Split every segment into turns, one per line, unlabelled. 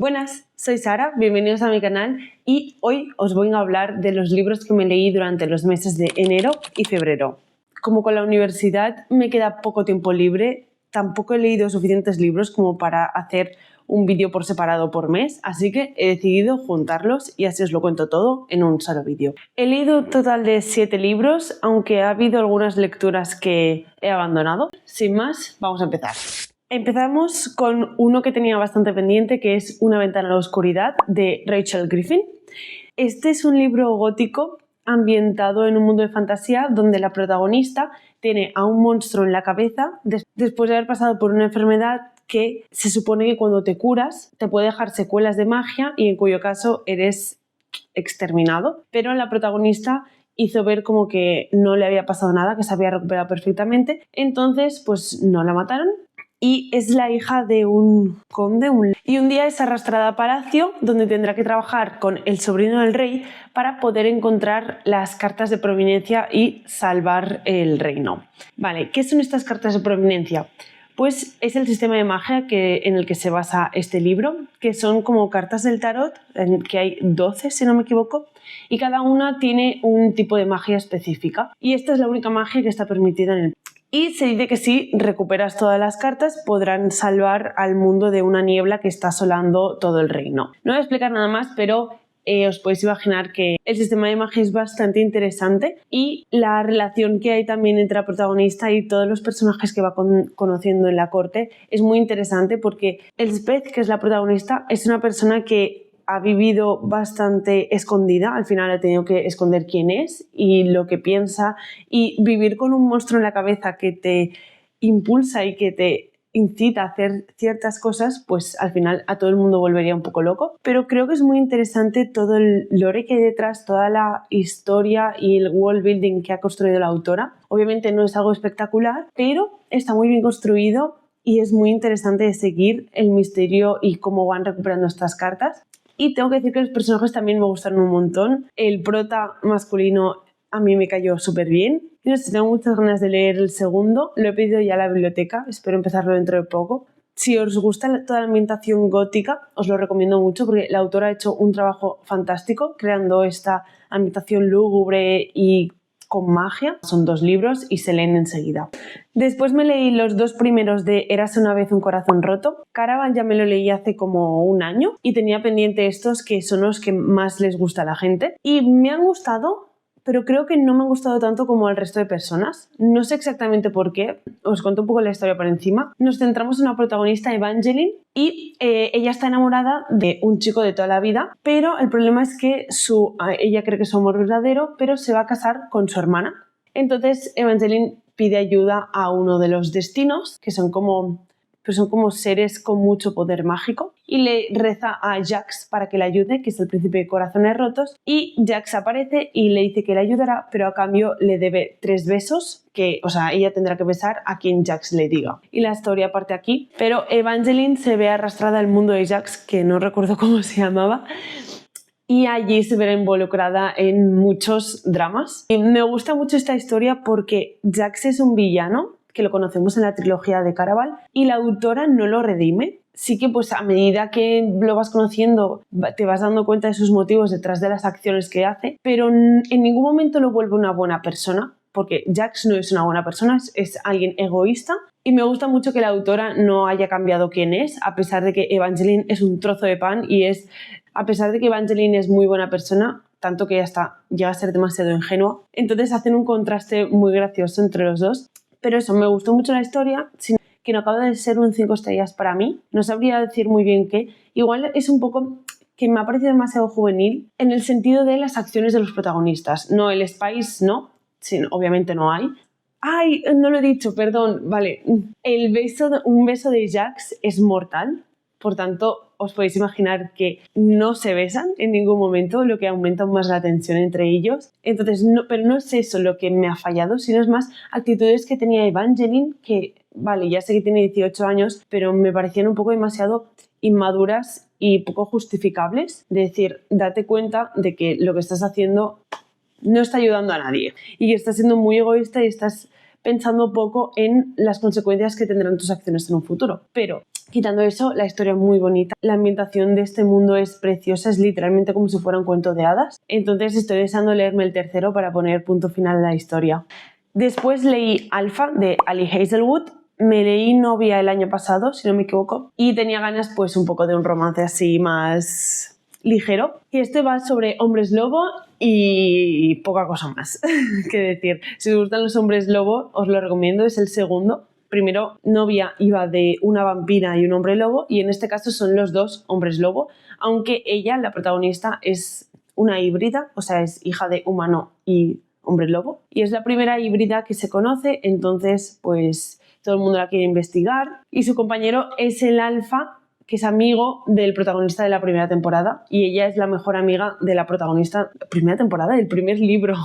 Buenas, soy Sara, bienvenidos a mi canal y hoy os voy a hablar de los libros que me leí durante los meses de enero y febrero. Como con la universidad me queda poco tiempo libre, tampoco he leído suficientes libros como para hacer un vídeo por separado por mes, así que he decidido juntarlos y así os lo cuento todo en un solo vídeo. He leído un total de 7 libros, aunque ha habido algunas lecturas que he abandonado. Sin más, vamos a empezar. Empezamos con uno que tenía bastante pendiente, que es Una ventana a la oscuridad, de Rachel Griffin. Este es un libro gótico ambientado en un mundo de fantasía donde la protagonista tiene a un monstruo en la cabeza después de haber pasado por una enfermedad que se supone que cuando te curas te puede dejar secuelas de magia y en cuyo caso eres exterminado. Pero la protagonista hizo ver como que no le había pasado nada, que se había recuperado perfectamente, entonces pues no la mataron. Y es la hija de un conde y un día es arrastrada a palacio donde tendrá que trabajar con el sobrino del rey para poder encontrar las cartas de providencia y salvar el reino. Vale, ¿qué son estas cartas de providencia? Pues es el sistema de magia en el que se basa este libro, que son como cartas del tarot, en que hay 12 si no me equivoco, y cada una tiene un tipo de magia específica. Y esta es la única magia que está permitida en el. Y se dice que si recuperas todas las cartas podrán salvar al mundo de una niebla que está asolando todo el reino. No voy a explicar nada más, pero os podéis imaginar que el sistema de magia es bastante interesante y la relación que hay también entre la protagonista y todos los personajes que va conociendo en la corte es muy interesante porque Elspeth, que es la protagonista, es una persona que ha vivido bastante escondida, al final ha tenido que esconder quién es y lo que piensa, y vivir con un monstruo en la cabeza que te impulsa y que te incita a hacer ciertas cosas, pues al final a todo el mundo volvería un poco loco. Pero creo que es muy interesante todo el lore que hay detrás, toda la historia y el world building que ha construido la autora. Obviamente no es algo espectacular, pero está muy bien construido y es muy interesante de seguir el misterio y cómo van recuperando estas cartas. Y tengo que decir que los personajes también me gustaron un montón. El prota masculino a mí me cayó súper bien. Y no sé, tengo muchas ganas de leer el segundo. Lo he pedido ya a la biblioteca, espero empezarlo dentro de poco. Si os gusta toda la ambientación gótica, os lo recomiendo mucho porque la autora ha hecho un trabajo fantástico creando esta ambientación lúgubre y con magia. Son 2 libros y se leen enseguida. Después me leí los 2 primeros de Érase una vez un corazón roto. Caraval ya me lo leí hace como un año y tenía pendiente estos que son los que más les gusta a la gente. Y me han gustado, pero creo que no me han gustado tanto como al resto de personas. No sé exactamente por qué, os cuento un poco la historia por encima. Nos centramos en una protagonista, Evangeline, y ella está enamorada de un chico de toda la vida, pero el problema es que ella cree que es su amor verdadero, pero se va a casar con su hermana. Entonces Evangeline pide ayuda a uno de los destinos, que son como seres con mucho poder mágico, y le reza a Jax para que le ayude, que es el príncipe de corazones rotos, y Jax aparece y le dice que le ayudará, pero a cambio le debe 3 besos, ella tendrá que besar a quien Jax le diga. Y la historia parte aquí, pero Evangeline se ve arrastrada al mundo de Jax, que no recuerdo cómo se llamaba, y allí se verá involucrada en muchos dramas. Y me gusta mucho esta historia porque Jax es un villano que lo conocemos en la trilogía de Caraval y la autora no lo redime. Sí que pues a medida que lo vas conociendo te vas dando cuenta de sus motivos detrás de las acciones que hace, pero en ningún momento lo vuelve una buena persona, porque Jax no es una buena persona, es alguien egoísta. Y me gusta mucho que la autora no haya cambiado quién es, a pesar de que Evangeline es un trozo de pan a pesar de que Evangeline es muy buena persona, tanto que hasta llega a ser demasiado ingenua. Entonces hacen un contraste muy gracioso entre los dos. Pero eso, me gustó mucho la historia, que no acaba de ser un 5 estrellas para mí. No sabría decir muy bien qué. Igual es un poco que me ha parecido demasiado juvenil en el sentido de las acciones de los protagonistas. No, el Spice no, obviamente no hay. ¡Ay! No lo he dicho, perdón. Vale, un beso de Jax es mortal. Por tanto, os podéis imaginar que no se besan en ningún momento, lo que aumenta aún más la tensión entre ellos. Entonces, pero no es eso lo que me ha fallado, sino es más actitudes que tenía Evangeline, que, vale, ya sé que tiene 18 años, pero me parecían un poco demasiado inmaduras y poco justificables. De decir, date cuenta de que lo que estás haciendo no está ayudando a nadie y que estás siendo muy egoísta y estás pensando poco en las consecuencias que tendrán tus acciones en un futuro. Pero Quitando eso, la historia es muy bonita. La ambientación de este mundo es preciosa, es literalmente como si fuera un cuento de hadas. Entonces estoy deseando leerme el tercero para poner punto final a la historia. Después leí Alpha de Ali Hazelwood. Me leí Novia el año pasado, si no me equivoco, y tenía ganas pues un poco de un romance así más ligero. Y este va sobre hombres lobo y poca cosa más que decir. Si os gustan los hombres lobo, os lo recomiendo, es el segundo. Primero, Novia iba de una vampira y un hombre lobo, y en este caso son los dos hombres lobo, aunque ella, la protagonista, es una híbrida, o sea, es hija de humano y hombre lobo, y es la primera híbrida que se conoce, entonces pues todo el mundo la quiere investigar, y su compañero es el alfa, que es amigo del protagonista de la primera temporada, y ella es la mejor amiga de la protagonista, primera temporada, del primer libro.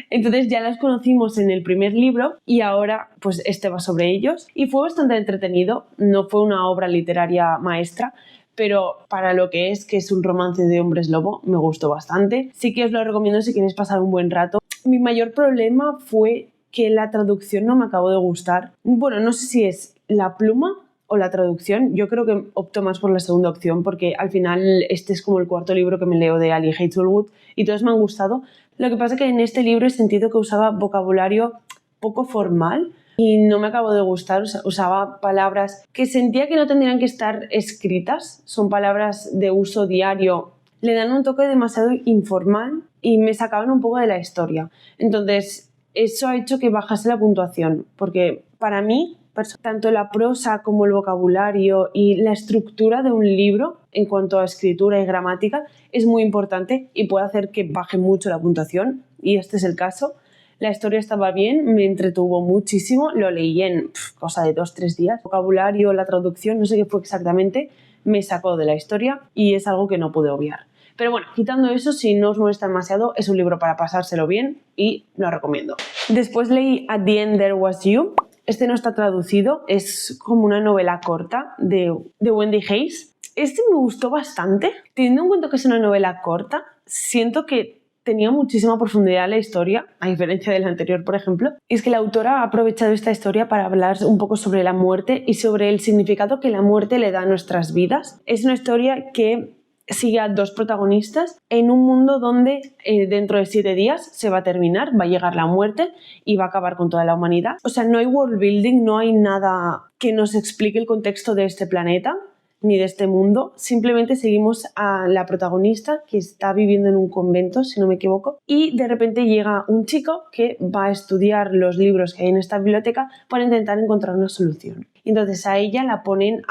Entonces ya las conocimos en el primer libro y ahora pues este va sobre ellos y fue bastante entretenido, no fue una obra literaria maestra, pero para lo que es un romance de hombres lobo, me gustó bastante. Sí que os lo recomiendo si queréis pasar un buen rato. Mi mayor problema fue que la traducción no me acabó de gustar. Bueno, no sé si es la pluma o la traducción. Yo creo que opto más por la segunda opción porque al final este es como el cuarto libro que me leo de Ali Hazelwood y todos me han gustado. Lo que pasa es que en este libro he sentido que usaba vocabulario poco formal y no me acabó de gustar, usaba palabras que sentía que no tendrían que estar escritas, son palabras de uso diario, le dan un toque demasiado informal y me sacaban un poco de la historia. Entonces, eso ha hecho que bajase la puntuación, porque para mí, tanto la prosa como el vocabulario y la estructura de un libro en cuanto a escritura y gramática es muy importante y puede hacer que baje mucho la puntuación, y este es el caso. La historia estaba bien, me entretuvo muchísimo, lo leí en cosa de 2-3 días. El vocabulario, la traducción, no sé qué fue exactamente, me sacó de la historia y es algo que no pude obviar. Pero bueno, quitando eso, si no os molesta demasiado, es un libro para pasárselo bien y lo recomiendo. Después leí At the End There Was You. Este no está traducido, es como una novela corta de Wendy Hayes. Este me gustó bastante. Teniendo en cuenta que es una novela corta, siento que tenía muchísima profundidad la historia, a diferencia del anterior, por ejemplo. Y es que la autora ha aprovechado esta historia para hablar un poco sobre la muerte y sobre el significado que la muerte le da a nuestras vidas. Es una historia que sigue a dos protagonistas en un mundo donde dentro de 7 días se va a terminar, va a llegar la muerte y va a acabar con toda la humanidad. O sea, no hay world building, no hay nada que nos explique el contexto de este planeta ni de este mundo, simplemente seguimos a la protagonista que está viviendo en un convento, si no me equivoco, y de repente llega un chico que va a estudiar los libros que hay en esta biblioteca para intentar encontrar una solución. Entonces a ella la ponen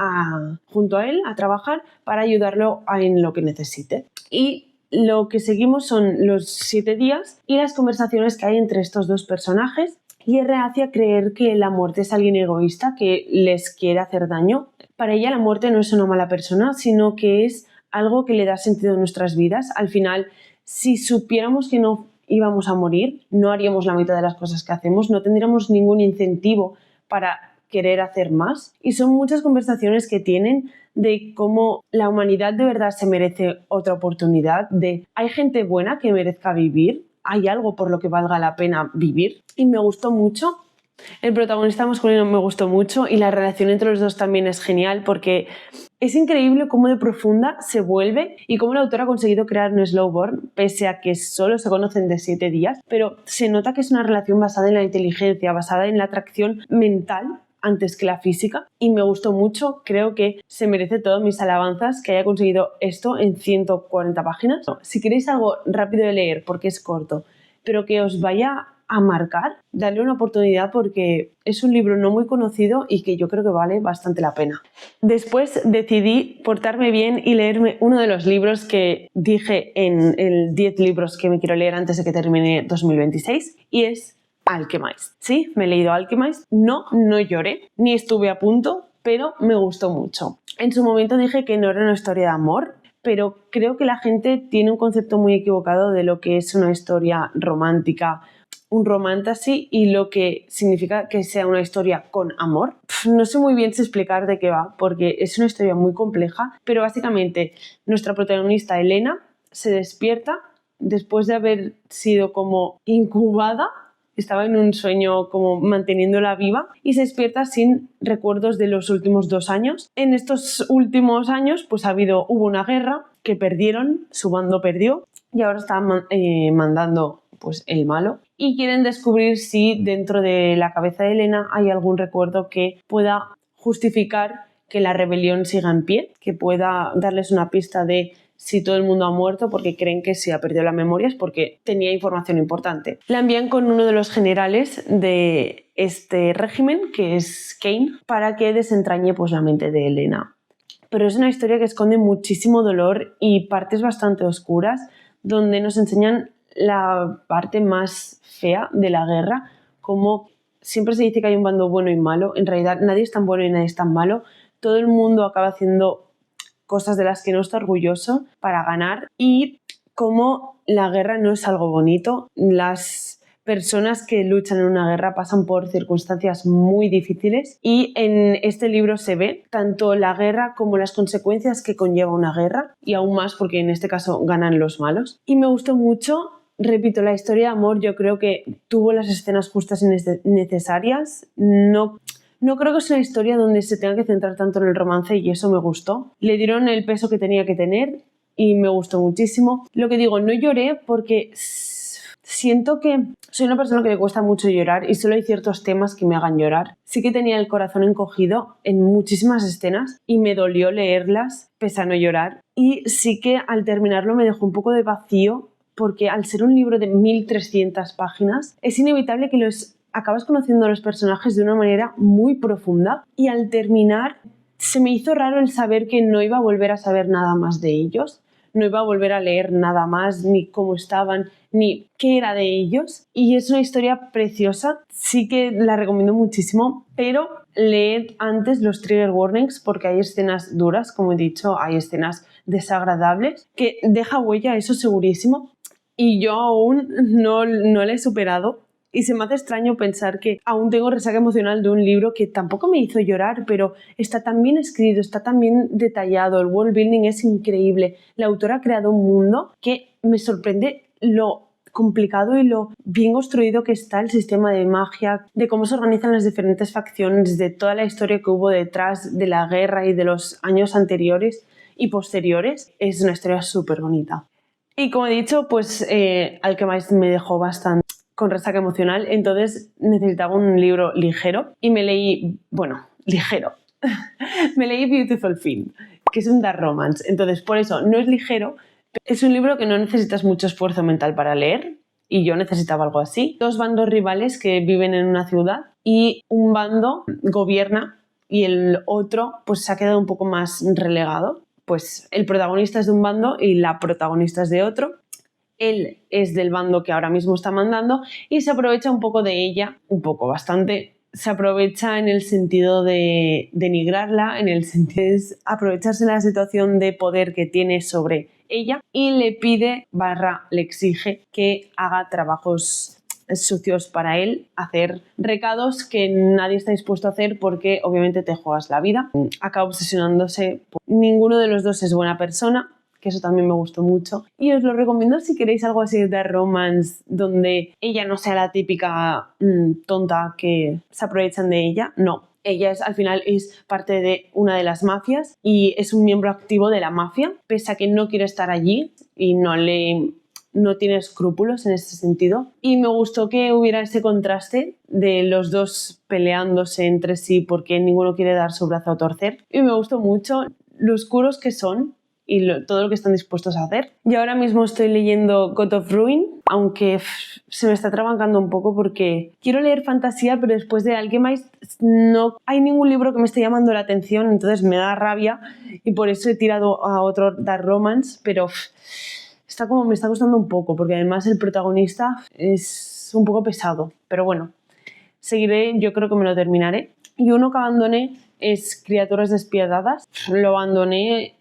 junto a él a trabajar para ayudarlo en lo que necesite. Y lo que seguimos son los 7 días y las conversaciones que hay entre estos dos personajes. Y es reacia a creer que la muerte es alguien egoísta que les quiere hacer daño. Para ella la muerte no es una mala persona, sino que es algo que le da sentido a nuestras vidas. Al final, si supiéramos que no íbamos a morir, no haríamos la mitad de las cosas que hacemos, no tendríamos ningún incentivo para querer hacer más. Y son muchas conversaciones que tienen de cómo la humanidad de verdad se merece otra oportunidad, de hay gente buena que merezca vivir, hay algo por lo que valga la pena vivir, y me gustó mucho. El protagonista masculino me gustó mucho y la relación entre los dos también es genial porque es increíble cómo de profunda se vuelve y cómo la autora ha conseguido crear un slow burn pese a que solo se conocen de 7 días, pero se nota que es una relación basada en la inteligencia, basada en la atracción mental antes que la física, y me gustó mucho. Creo que se merece todas mis alabanzas que haya conseguido esto en 140 páginas. Si queréis algo rápido de leer porque es corto, pero que os vaya a marcar, darle una oportunidad porque es un libro no muy conocido y que yo creo que vale bastante la pena. Después decidí portarme bien y leerme uno de los libros que dije en el 10 libros que me quiero leer antes de que termine 2026, y es Alchemist. Sí, me he leído Alchemist. No lloré, ni estuve a punto, pero me gustó mucho. En su momento dije que no era una historia de amor, pero creo que la gente tiene un concepto muy equivocado de lo que es una historia romántica, un romantasy, y lo que significa que sea una historia con amor. No sé muy bien si explicar de qué va, porque es una historia muy compleja, pero básicamente nuestra protagonista Elena se despierta después de haber sido como incubada estaba en un sueño como manteniéndola viva y se despierta sin recuerdos de los últimos 2 años. En estos últimos años pues hubo una guerra que perdieron, su bando perdió y ahora está mandando pues el malo y quieren descubrir si dentro de la cabeza de Elena hay algún recuerdo que pueda justificar que la rebelión siga en pie, que pueda darles una pista de si todo el mundo ha muerto, porque creen que si ha perdido la memoria es porque tenía información importante. La envían con uno de los generales de este régimen, que es Kane, para que desentrañe pues, la mente de Elena. Pero es una historia que esconde muchísimo dolor y partes bastante oscuras, donde nos enseñan la parte más fea de la guerra, como siempre se dice que hay un bando bueno y malo, en realidad nadie es tan bueno y nadie es tan malo, todo el mundo acaba haciendo cosas de las que no está orgulloso para ganar y cómo la guerra no es algo bonito. Las personas que luchan en una guerra pasan por circunstancias muy difíciles y en este libro se ve tanto la guerra como las consecuencias que conlleva una guerra y aún más porque en este caso ganan los malos. Y me gustó mucho. Repito, la historia de amor yo creo que tuvo las escenas justas y necesarias. No creo que sea una historia donde se tenga que centrar tanto en el romance y eso me gustó. Le dieron el peso que tenía que tener y me gustó muchísimo. Lo que digo, no lloré porque siento que soy una persona que le cuesta mucho llorar y solo hay ciertos temas que me hagan llorar. Sí que tenía el corazón encogido en muchísimas escenas y me dolió leerlas pese a no llorar. Y sí que al terminarlo me dejó un poco de vacío porque al ser un libro de 1300 páginas es inevitable que acabas conociendo a los personajes de una manera muy profunda y al terminar se me hizo raro el saber que no iba a volver a saber nada más de ellos, no iba a volver a leer nada más, ni cómo estaban, ni qué era de ellos. Y es una historia preciosa, sí que la recomiendo muchísimo, pero leed antes los trigger warnings porque hay escenas duras, como he dicho, hay escenas desagradables, que deja huella, eso segurísimo, y yo aún no la he superado. Y se me hace extraño pensar que aún tengo resaca emocional de un libro que tampoco me hizo llorar, pero está tan bien escrito, está tan bien detallado, el world building es increíble. La autora ha creado un mundo que me sorprende lo complicado y lo bien construido que está el sistema de magia, de cómo se organizan las diferentes facciones, de toda la historia que hubo detrás de la guerra y de los años anteriores y posteriores. Es una historia súper bonita. Y como he dicho, pues al que más me dejó bastante con resaca emocional, entonces necesitaba un libro ligero y me leí, ligero, me leí Beautiful Fiend, que es un dark romance, entonces por eso no es ligero, es un libro que no necesitas mucho esfuerzo mental para leer y yo necesitaba algo así. 2 bandos rivales que viven en una ciudad y un bando gobierna y el otro pues se ha quedado un poco más relegado, pues el protagonista es de un bando y la protagonista es de otro. Él es del bando que ahora mismo está mandando y se aprovecha un poco de ella, bastante. Se aprovecha en el sentido de denigrarla, en el sentido de aprovecharse de la situación de poder que tiene sobre ella y le pide / le exige que haga trabajos sucios para él, hacer recados que nadie está dispuesto a hacer porque obviamente te juegas la vida. Acaba obsesionándose. Ninguno de los dos es buena persona, que eso también me gustó mucho. Y os lo recomiendo si queréis algo así de romance, donde ella no sea la típica tonta que se aprovechan de ella. No, ella al final es parte de una de las mafias y es un miembro activo de la mafia, pese a que no quiere estar allí y no tiene escrúpulos en ese sentido. Y me gustó que hubiera ese contraste de los dos peleándose entre sí porque ninguno quiere dar su brazo a torcer. Y me gustó mucho lo oscuros que son y todo lo que están dispuestos a hacer. Yo ahora mismo estoy leyendo God of Ruin, aunque se me está trabancando un poco porque quiero leer fantasía, pero después de Alchemist no hay ningún libro que me esté llamando la atención, entonces me da rabia y por eso he tirado a otro dark romance, pero me está gustando un poco porque además el protagonista es un poco pesado, pero bueno, seguiré, yo creo que me lo terminaré. Y uno que abandoné es Criaturas despiadadas. Lo abandoné,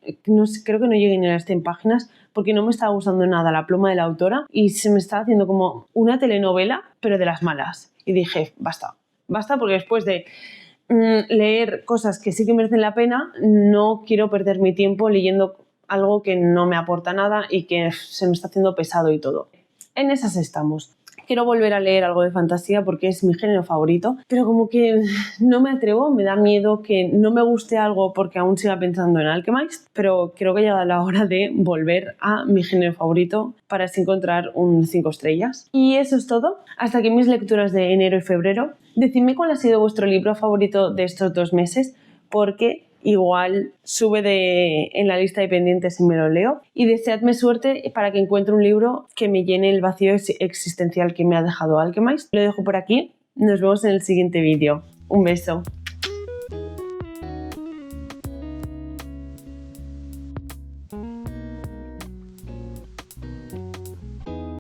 creo que no llegué ni a las 100 páginas porque no me estaba gustando nada la pluma de la autora y se me estaba haciendo como una telenovela, pero de las malas. Y dije, basta porque después de leer cosas que sí que merecen la pena, no quiero perder mi tiempo leyendo algo que no me aporta nada y que se me está haciendo pesado y todo. En esas estamos. Quiero volver a leer algo de fantasía porque es mi género favorito, pero como que no me atrevo, me da miedo que no me guste algo porque aún siga pensando en Alchemist, pero creo que ha llegado la hora de volver a mi género favorito para así encontrar un 5 estrellas. Y eso es todo. Hasta aquí mis lecturas de enero y febrero. Decidme cuál ha sido vuestro libro favorito de estos 2 meses, porque igual sube en la lista de pendientes y me lo leo. Y deseadme suerte para que encuentre un libro que me llene el vacío existencial que me ha dejado Alchemist. Lo dejo por aquí. Nos vemos en el siguiente vídeo. Un beso.